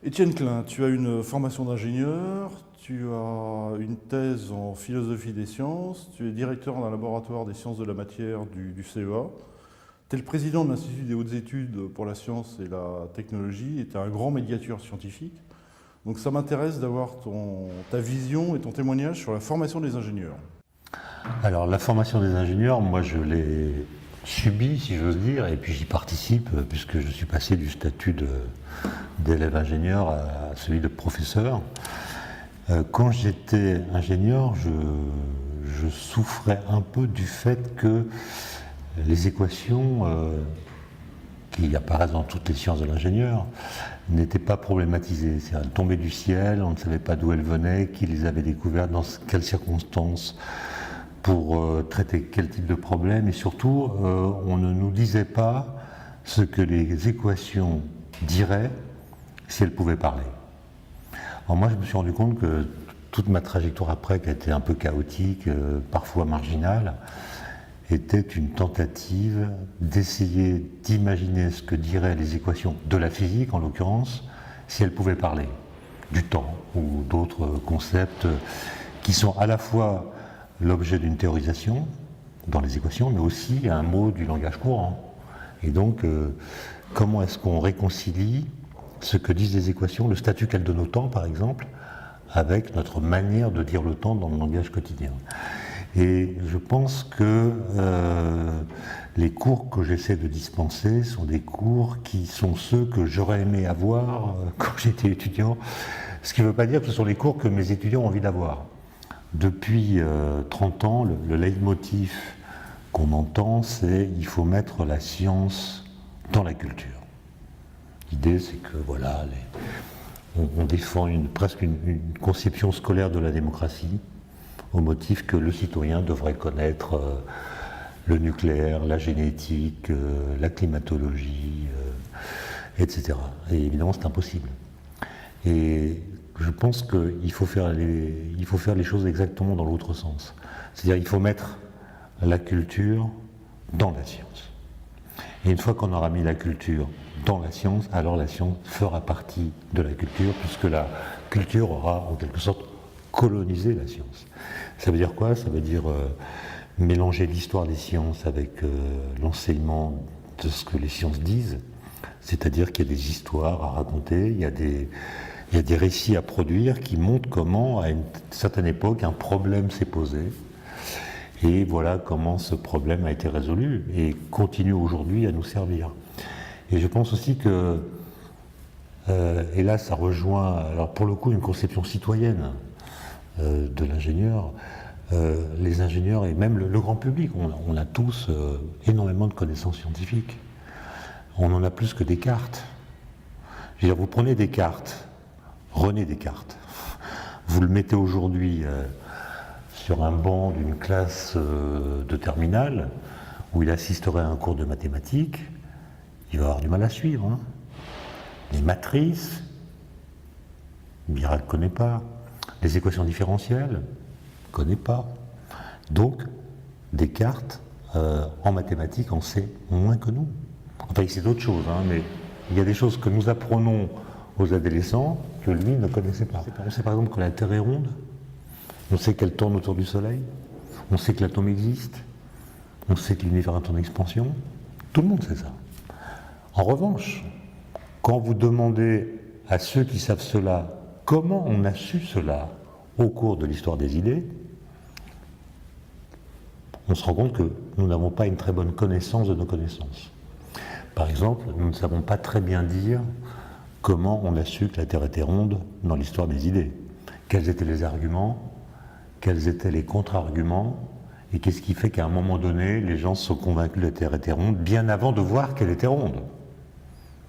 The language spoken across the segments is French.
Étienne Klein, tu as une formation d'ingénieur, tu as une thèse en philosophie des sciences, tu es directeur d'un laboratoire des sciences de la matière du CEA, tu es le président de l'Institut des hautes études pour la science et la technologie et tu es un grand médiateur scientifique. Donc ça m'intéresse d'avoir ta vision et ton témoignage sur la formation des ingénieurs. Alors la formation des ingénieurs, moi je l'ai subie si j'ose dire, et puis j'y participe puisque je suis passé du statut d'élève ingénieur à celui de professeur. Quand j'étais ingénieur, je souffrais un peu du fait que les équations qui apparaissent dans toutes les sciences de l'ingénieur n'étaient pas problématisées. Elles tombaient du ciel, on ne savait pas d'où elles venaient, qui les avait découvertes, dans quelles circonstances, pour traiter quel type de problème, et surtout, on ne nous disait pas ce que les équations diraient si elles pouvaient parler. Alors moi, je me suis rendu compte que toute ma trajectoire après, qui a été un peu chaotique, parfois marginale, était une tentative d'essayer d'imaginer ce que diraient les équations de la physique, en l'occurrence, si elles pouvaient parler du temps ou d'autres concepts qui sont à la fois l'objet d'une théorisation dans les équations, mais aussi un mot du langage courant. Et donc, comment est-ce qu'on réconcilie ce que disent les équations, le statut qu'elles donnent au temps, par exemple, avec notre manière de dire le temps dans le langage quotidien. Et je pense que les cours que j'essaie de dispenser sont des cours qui sont ceux que j'aurais aimé avoir quand j'étais étudiant, ce qui ne veut pas dire que ce sont les cours que mes étudiants ont envie d'avoir. Depuis 30 ans, le leitmotiv qu'on entend, c'est il faut mettre la science dans la culture. L'idée, c'est que voilà, on défend presque une conception scolaire de la démocratie au motif que le citoyen devrait connaître le nucléaire, la génétique, la climatologie, etc. Et évidemment, c'est impossible. Et je pense qu'il faut faire les choses exactement dans l'autre sens. C'est-à-dire qu'il faut mettre la culture dans la science. Et une fois qu'on aura mis la culture dans la science, alors la science fera partie de la culture, puisque la culture aura en quelque sorte colonisé la science. Ça veut dire quoi? Ça veut dire mélanger l'histoire des sciences avec l'enseignement de ce que les sciences disent, c'est-à-dire qu'il y a des histoires à raconter, il y a des récits à produire qui montrent comment, à une certaine époque, un problème s'est posé, et voilà comment ce problème a été résolu, et continue aujourd'hui à nous servir. Et je pense aussi que, et là ça rejoint, alors pour le coup, une conception citoyenne de l'ingénieur, les ingénieurs et même le grand public, on a tous énormément de connaissances scientifiques. On en a plus que Descartes. Je veux dire, vous prenez Descartes, René Descartes, vous le mettez aujourd'hui sur un banc d'une classe de terminale où il assisterait à un cours de mathématiques, il va avoir du mal à suivre. Hein. Les matrices, Miracle ne connaît pas. Les équations différentielles, ne connaît pas. Donc, Descartes, en mathématiques, en sait moins que nous. Enfin, il sait d'autres choses, hein, mais il y a des choses que nous apprenons aux adolescents que lui ne connaissait pas. On sait par exemple que la Terre est ronde, on sait qu'elle tourne autour du Soleil, on sait que l'atome existe, on sait que l'univers est en expansion. Tout le monde sait ça. En revanche, quand vous demandez à ceux qui savent cela comment on a su cela au cours de l'histoire des idées, on se rend compte que nous n'avons pas une très bonne connaissance de nos connaissances. Par exemple, nous ne savons pas très bien dire comment on a su que la Terre était ronde dans l'histoire des idées. Quels étaient les arguments, quels étaient les contre-arguments, et qu'est-ce qui fait qu'à un moment donné, les gens se sont convaincus que la Terre était ronde, bien avant de voir qu'elle était ronde.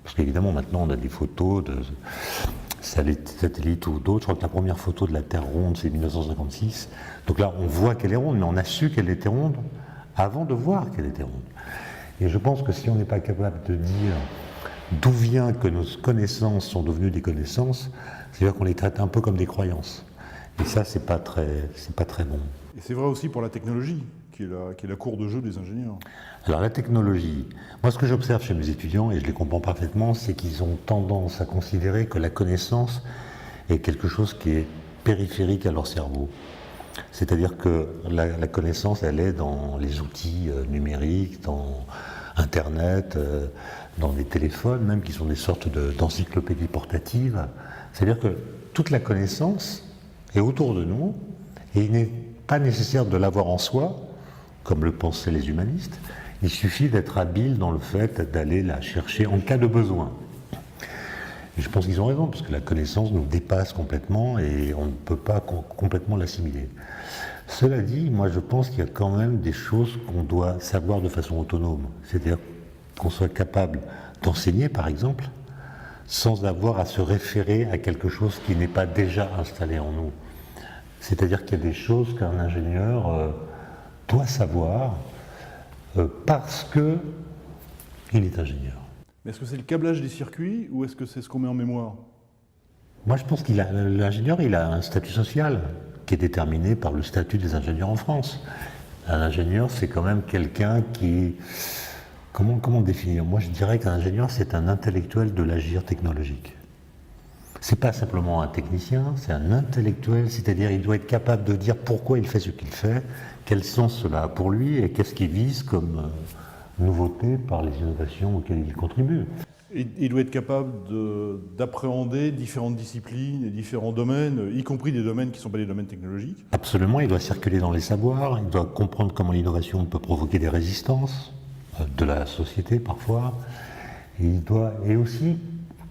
Parce qu'évidemment, maintenant, on a des photos de satellites ou d'autres. Je crois que la première photo de la Terre ronde, c'est 1956. Donc là, on voit qu'elle est ronde, mais on a su qu'elle était ronde avant de voir qu'elle était ronde. Et je pense que si on n'est pas capable de dire d'où vient que nos connaissances sont devenues des connaissances, c'est-à-dire qu'on les traite un peu comme des croyances. Et ça, c'est pas très bon. Et c'est vrai aussi pour la technologie. qui est la cour de jeu des ingénieurs. Alors la technologie, moi ce que j'observe chez mes étudiants, et je les comprends parfaitement, c'est qu'ils ont tendance à considérer que la connaissance est quelque chose qui est périphérique à leur cerveau. C'est-à-dire que la connaissance, elle est dans les outils numériques, dans Internet, dans des téléphones, même qui sont des sortes d'encyclopédies portatives. C'est-à-dire que toute la connaissance est autour de nous, et il n'est pas nécessaire de l'avoir en soi, comme le pensaient les humanistes. Il suffit d'être habile dans le fait d'aller la chercher en cas de besoin. Et je pense qu'ils ont raison, parce que la connaissance nous dépasse complètement et on ne peut pas complètement l'assimiler. Cela dit, moi je pense qu'il y a quand même des choses qu'on doit savoir de façon autonome. C'est-à-dire qu'on soit capable d'enseigner, par exemple, sans avoir à se référer à quelque chose qui n'est pas déjà installé en nous. C'est-à-dire qu'il y a des choses qu'un ingénieur doit savoir parce qu'il est ingénieur. Mais est-ce que c'est le câblage des circuits ou est-ce que c'est ce qu'on met en mémoire? Moi, je pense que l'ingénieur, il a un statut social qui est déterminé par le statut des ingénieurs en France. Un ingénieur, c'est quand même quelqu'un qui... Comment définir? Moi, je dirais qu'un ingénieur, c'est un intellectuel de l'agir technologique. C'est pas simplement un technicien, c'est un intellectuel, c'est-à-dire il doit être capable de dire pourquoi il fait ce qu'il fait, quel sens cela a pour lui et qu'est-ce qu'il vise comme nouveauté par les innovations auxquelles il contribue. Il doit être capable d'appréhender différentes disciplines et différents domaines, y compris des domaines qui ne sont pas des domaines technologiques. Absolument, il doit circuler dans les savoirs, il doit comprendre comment l'innovation peut provoquer des résistances de la société parfois. Et aussi,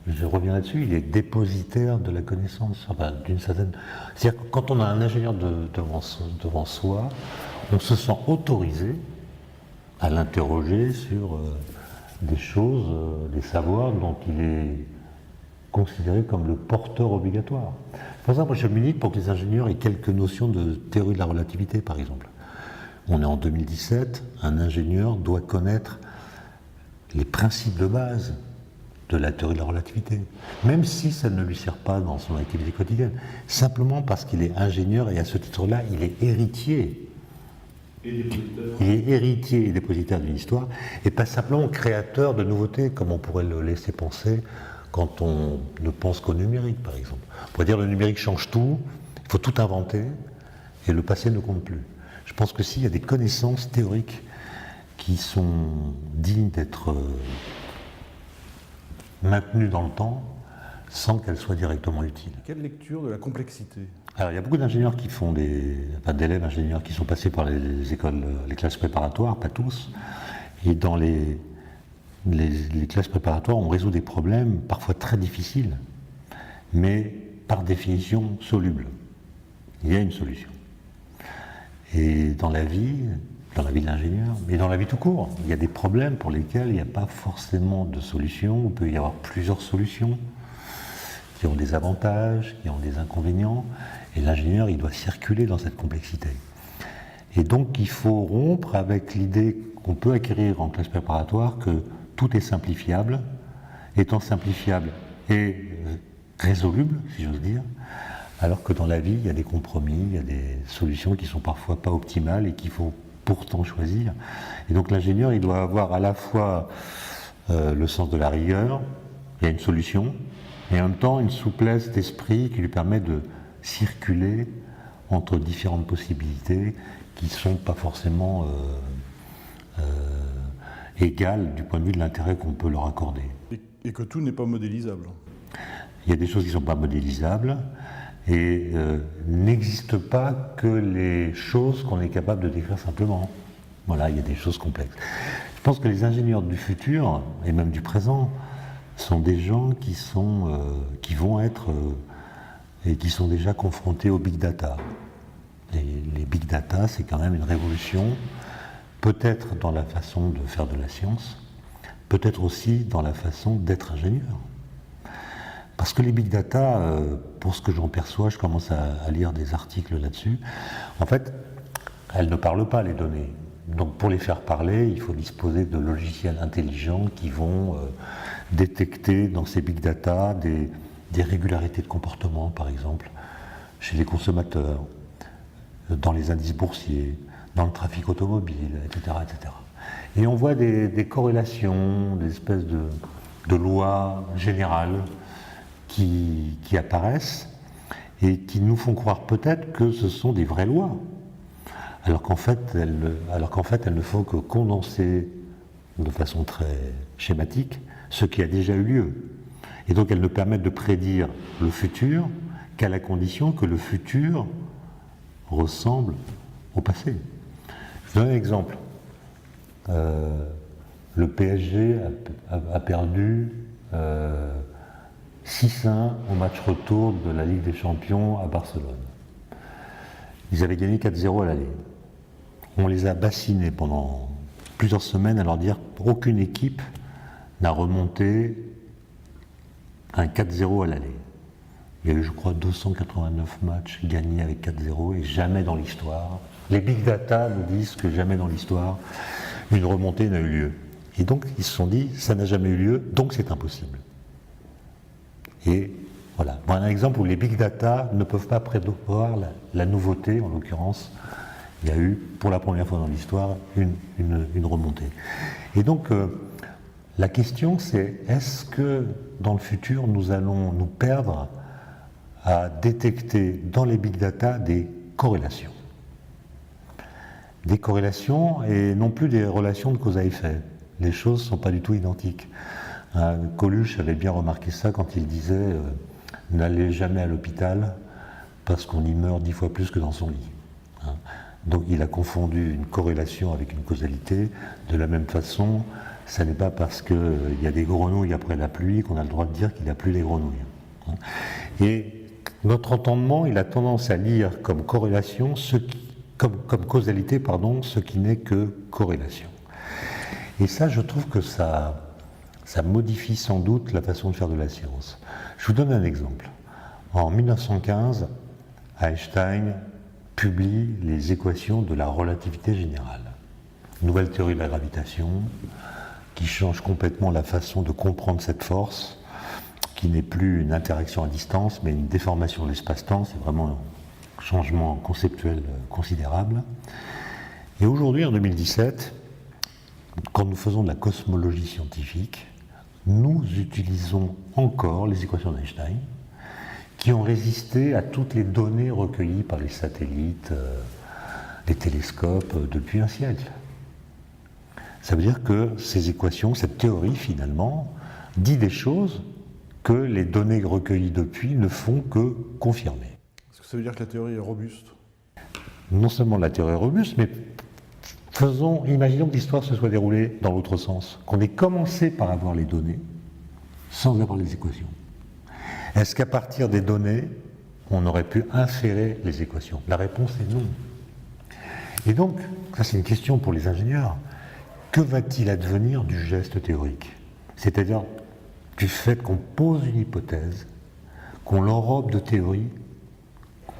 je reviens là-dessus, il est dépositaire de la connaissance, enfin, d'une certaine... C'est-à-dire que quand on a un ingénieur devant soi, on se sent autorisé à l'interroger sur des choses, des savoirs dont il est considéré comme le porteur obligatoire. Pour ça, moi je milite pour que les ingénieurs aient quelques notions de théorie de la relativité, par exemple. On est en 2017, un ingénieur doit connaître les principes de base de la théorie de la relativité, même si ça ne lui sert pas dans son activité quotidienne, simplement parce qu'il est ingénieur et à ce titre-là, il est héritier. Il est héritier et dépositaire d'une histoire, et pas simplement créateur de nouveautés, comme on pourrait le laisser penser quand on ne pense qu'au numérique, par exemple. On pourrait dire que le numérique change tout, il faut tout inventer, et le passé ne compte plus. Je pense que s'il y a des connaissances théoriques qui sont dignes d'être maintenues dans le temps, sans qu'elles soient directement utiles. Quelle lecture de la complexité? Alors, il y a beaucoup d'ingénieurs qui font d'élèves ingénieurs qui sont passés par les écoles, les classes préparatoires, pas tous. Et dans les classes préparatoires, on résout des problèmes parfois très difficiles, mais par définition solubles. Il y a une solution. Et dans la vie de l'ingénieur, mais dans la vie tout court, il y a des problèmes pour lesquels il n'y a pas forcément de solution. Il peut y avoir plusieurs solutions qui ont des avantages, qui ont des inconvénients, et l'ingénieur, il doit circuler dans cette complexité. Et donc, il faut rompre avec l'idée qu'on peut acquérir en classe préparatoire que tout est simplifiable, étant simplifiable et résoluble, si j'ose dire, alors que dans la vie, il y a des compromis, il y a des solutions qui sont parfois pas optimales et qu'il faut pourtant choisir. Et donc, l'ingénieur, il doit avoir à la fois le sens de la rigueur, il y a une solution, et en même temps une souplesse d'esprit qui lui permet de circuler entre différentes possibilités qui ne sont pas forcément égales du point de vue de l'intérêt qu'on peut leur accorder. Et que tout n'est pas modélisable. Il y a des choses qui ne sont pas modélisables et n'existent pas que les choses qu'on est capable de décrire simplement. Voilà, il y a des choses complexes. Je pense que les ingénieurs du futur, et même du présent, sont des gens qui vont être et qui sont déjà confrontés au big data. Les big data, c'est quand même une révolution, peut-être dans la façon de faire de la science, peut-être aussi dans la façon d'être ingénieur. Parce que les big data, pour ce que j'en perçois, je commence à lire des articles là-dessus, en fait, elles ne parlent pas, les données. Donc pour les faire parler, il faut disposer de logiciels intelligents qui vont détecter dans ces big data des régularités de comportement, par exemple, chez les consommateurs, dans les indices boursiers, dans le trafic automobile, etc., etc. Et on voit des corrélations, des espèces de lois générales qui apparaissent et qui nous font croire peut-être que ce sont des vraies lois, alors qu'en fait, elles ne font que condenser de façon très schématique ce qui a déjà eu lieu. Et donc elles ne permettent de prédire le futur qu'à la condition que le futur ressemble au passé. Je vous donne un exemple. Le PSG a perdu 6-1 au match retour de la Ligue des Champions à Barcelone. Ils avaient gagné 4-0 à l'aller. On les a bassinés pendant plusieurs semaines à leur dire qu'aucune équipe n'a remonté un 4-0 à l'aller. Il y a eu, je crois, 289 matchs gagnés avec 4-0 et jamais dans l'histoire. Les big data nous disent que jamais dans l'histoire, une remontée n'a eu lieu. Et donc, ils se sont dit, ça n'a jamais eu lieu, donc c'est impossible. Et voilà, bon, un exemple où les big data ne peuvent pas prévoir la nouveauté, en l'occurrence, il y a eu, pour la première fois dans l'histoire, une remontée. Et donc, la question c'est, est-ce que dans le futur, nous allons nous perdre à détecter dans les big data des corrélations? Des corrélations et non plus des relations de cause à effet. Les choses ne sont pas du tout identiques. Coluche avait bien remarqué ça quand il disait n'allez jamais à l'hôpital parce qu'on y meurt 10 fois plus que dans son lit. Donc il a confondu une corrélation avec une causalité. De la même façon, ça n'est pas parce qu'il y a des grenouilles après la pluie qu'on a le droit de dire qu'il n'y a plus les grenouilles. Et notre entendement, il a tendance à lire comme corrélation comme causalité, ce qui n'est que corrélation. Et ça, je trouve que ça modifie sans doute la façon de faire de la science. Je vous donne un exemple. En 1915, Einstein publie les équations de la relativité générale. Nouvelle théorie de la gravitation qui change complètement la façon de comprendre cette force, qui n'est plus une interaction à distance, mais une déformation de l'espace-temps. C'est vraiment un changement conceptuel considérable. Et aujourd'hui, en 2017, quand nous faisons de la cosmologie scientifique, nous utilisons encore les équations d'Einstein, qui ont résisté à toutes les données recueillies par les satellites, les télescopes, depuis un siècle. Ça veut dire que ces équations, cette théorie finalement, dit des choses que les données recueillies depuis ne font que confirmer. Est-ce que ça veut dire que la théorie est robuste? Non seulement la théorie est robuste, mais imaginons que l'histoire se soit déroulée dans l'autre sens, qu'on ait commencé par avoir les données sans avoir les équations. Est-ce qu'à partir des données, on aurait pu inférer les équations? La réponse est non. Et donc, ça c'est une question pour les ingénieurs, que va-t-il advenir du geste théorique? C'est-à-dire du fait qu'on pose une hypothèse, qu'on l'enrobe de théorie,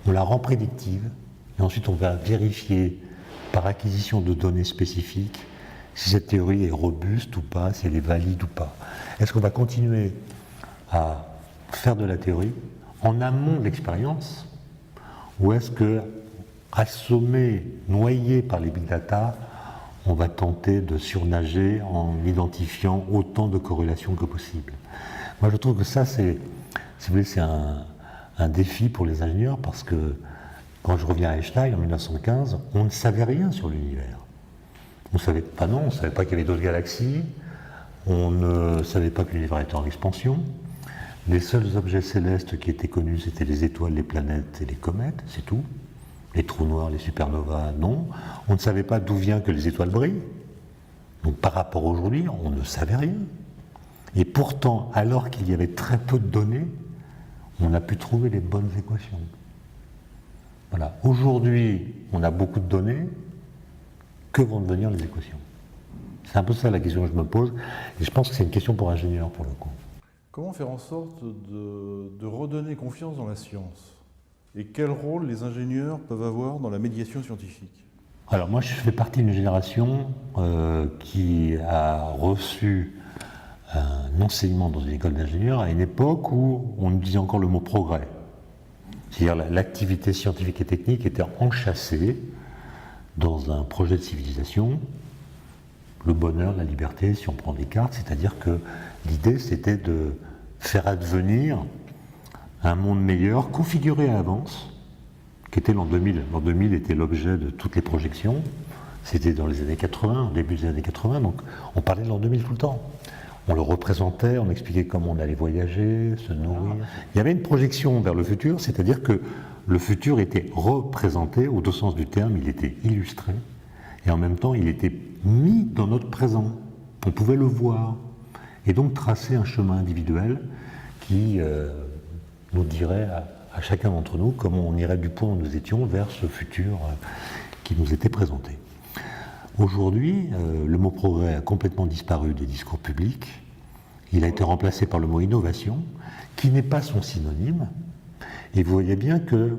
on la rend prédictive, et ensuite on va vérifier par acquisition de données spécifiques si cette théorie est robuste ou pas, si elle est valide ou pas. Est-ce qu'on va continuer à faire de la théorie en amont de l'expérience, ou est-ce que, assommé, noyé par les big data, on va tenter de surnager en identifiant autant de corrélations que possible? Moi je trouve que ça c'est un défi pour les ingénieurs, parce que quand je reviens à Einstein en 1915, on ne savait rien sur l'univers. On ne savait pas qu'il y avait d'autres galaxies, on ne savait pas que l'univers était en expansion. Les seuls objets célestes qui étaient connus, c'était les étoiles, les planètes et les comètes, c'est tout. Les trous noirs, les supernovas, non. On ne savait pas d'où vient que les étoiles brillent. Donc par rapport à aujourd'hui, on ne savait rien. Et pourtant, alors qu'il y avait très peu de données, on a pu trouver les bonnes équations. Voilà. Aujourd'hui, on a beaucoup de données. Que vont devenir les équations? C'est un peu ça la question que je me pose. Et je pense que c'est une question pour ingénieurs, pour le coup. Comment faire en sorte de redonner confiance dans la science? Et quel rôle les ingénieurs peuvent avoir dans la médiation scientifique? Alors moi, je fais partie d'une génération qui a reçu un enseignement dans une école d'ingénieurs à une époque où on disait encore le mot progrès. C'est-à-dire l'activité scientifique et technique était enchâssée dans un projet de civilisation, le bonheur, la liberté, si on prend Descartes, c'est-à-dire que l'idée c'était de faire advenir un monde meilleur, configuré à l'avance, qui était l'an 2000. L'an 2000 était l'objet de toutes les projections, c'était dans les années 80, au début des années 80, donc on parlait de l'an 2000 tout le temps. On le représentait, on expliquait comment on allait voyager, se nourrir. Il y avait une projection vers le futur, c'est-à-dire que le futur était représenté, au deux sens du terme, il était illustré, et en même temps il était mis dans notre présent. On pouvait le voir, et donc tracer un chemin individuel qui nous dirait à chacun d'entre nous comment on irait du point où nous étions vers ce futur qui nous était présenté. Aujourd'hui, le mot progrès a complètement disparu des discours publics. Il a été remplacé par le mot innovation, qui n'est pas son synonyme. Et vous voyez bien que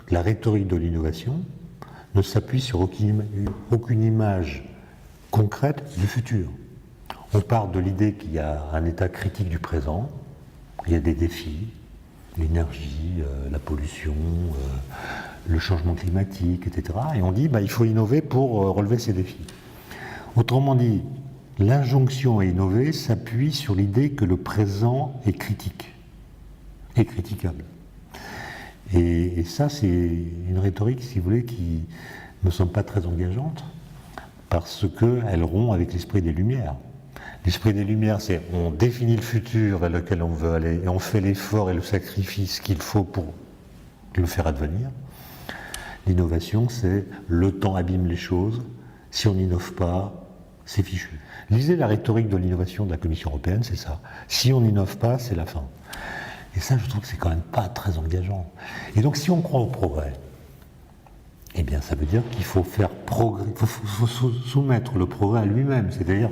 la rhétorique de l'innovation ne s'appuie sur aucune image concrète du futur. On part de l'idée qu'il y a un état critique du présent, il y a des défis, l'énergie, la pollution, le changement climatique, etc. Et on dit il faut innover pour relever ces défis. Autrement dit, l'injonction à innover s'appuie sur l'idée que le présent est critique, est critiquable. Et ça, c'est une rhétorique, si vous voulez, qui ne me semble pas très engageante, parce qu'elle rompt avec l'esprit des Lumières. L'esprit des Lumières, c'est on définit le futur vers lequel on veut aller, et on fait l'effort et le sacrifice qu'il faut pour le faire advenir. L'innovation, c'est le temps abîme les choses, si on n'innove pas, c'est fichu. Lisez la rhétorique de l'innovation de la Commission européenne, c'est ça. Si on n'innove pas, c'est la fin. Et ça, je trouve que c'est quand même pas très engageant. Et donc, si on croit au progrès, eh bien, ça veut dire qu'il faut faire progrès, il faut soumettre le progrès à lui-même, c'est-à-dire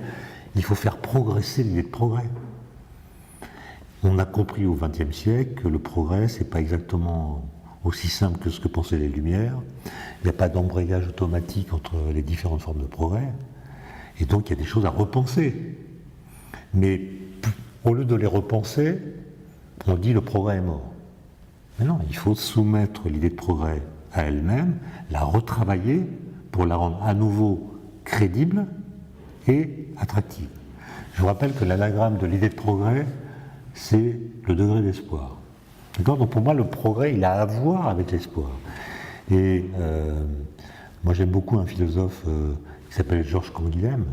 il faut faire progresser l'idée de progrès. On a compris au XXe siècle que le progrès, c'est pas exactement aussi simple que ce que pensaient les Lumières. Il n'y a pas d'embrayage automatique entre les différentes formes de progrès. Et donc, il y a des choses à repenser. Mais au lieu de les repenser, on dit le progrès est mort. Mais non, il faut soumettre l'idée de progrès à elle-même, la retravailler pour la rendre à nouveau crédible et attractive. Je vous rappelle que l'anagramme de l'idée de progrès, c'est le degré d'espoir. D'accord ? Donc pour moi, le progrès, il a à voir avec l'espoir. Et moi, j'aime beaucoup un philosophe qui s'appelle Georges Canguilhem,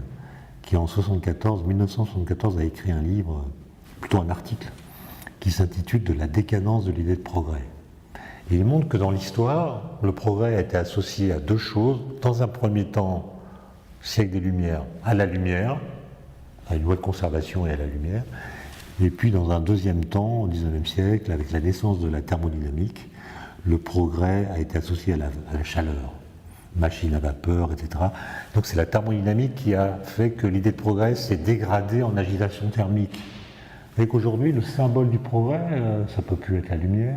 qui en 1974 a écrit un livre, plutôt un article, qui s'intitule « De la décadence de l'idée de progrès ». Et il montre que dans l'histoire, le progrès a été associé à deux choses. Dans un premier temps, siècle des Lumières, à la lumière, à une loi de conservation et à la lumière. Et puis dans un deuxième temps, au XIXe siècle, avec la naissance de la thermodynamique, le progrès a été associé à la chaleur, machine à vapeur, etc. Donc c'est la thermodynamique qui a fait que l'idée de progrès s'est dégradée en agitation thermique. Et qu'aujourd'hui, le symbole du progrès, ça ne peut plus être la lumière,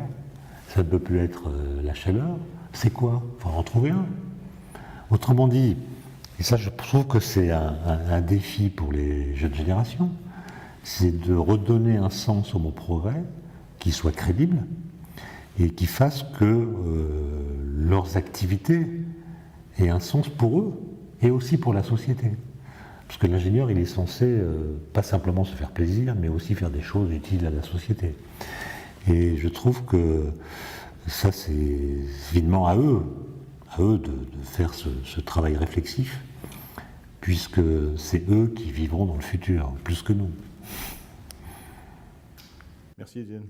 ça ne peut plus être la chaleur. C'est quoi ? Il faut en trouver un. Autrement dit, et ça je trouve que c'est un défi pour les jeunes générations, c'est de redonner un sens au mot progrès qui soit crédible et qui fasse que leurs activités aient un sens pour eux et aussi pour la société. Parce que l'ingénieur, il est censé pas simplement se faire plaisir, mais aussi faire des choses utiles à la société. Et je trouve que ça, c'est évidemment à eux de faire ce travail réflexif, puisque c'est eux qui vivront dans le futur, plus que nous. Merci Étienne.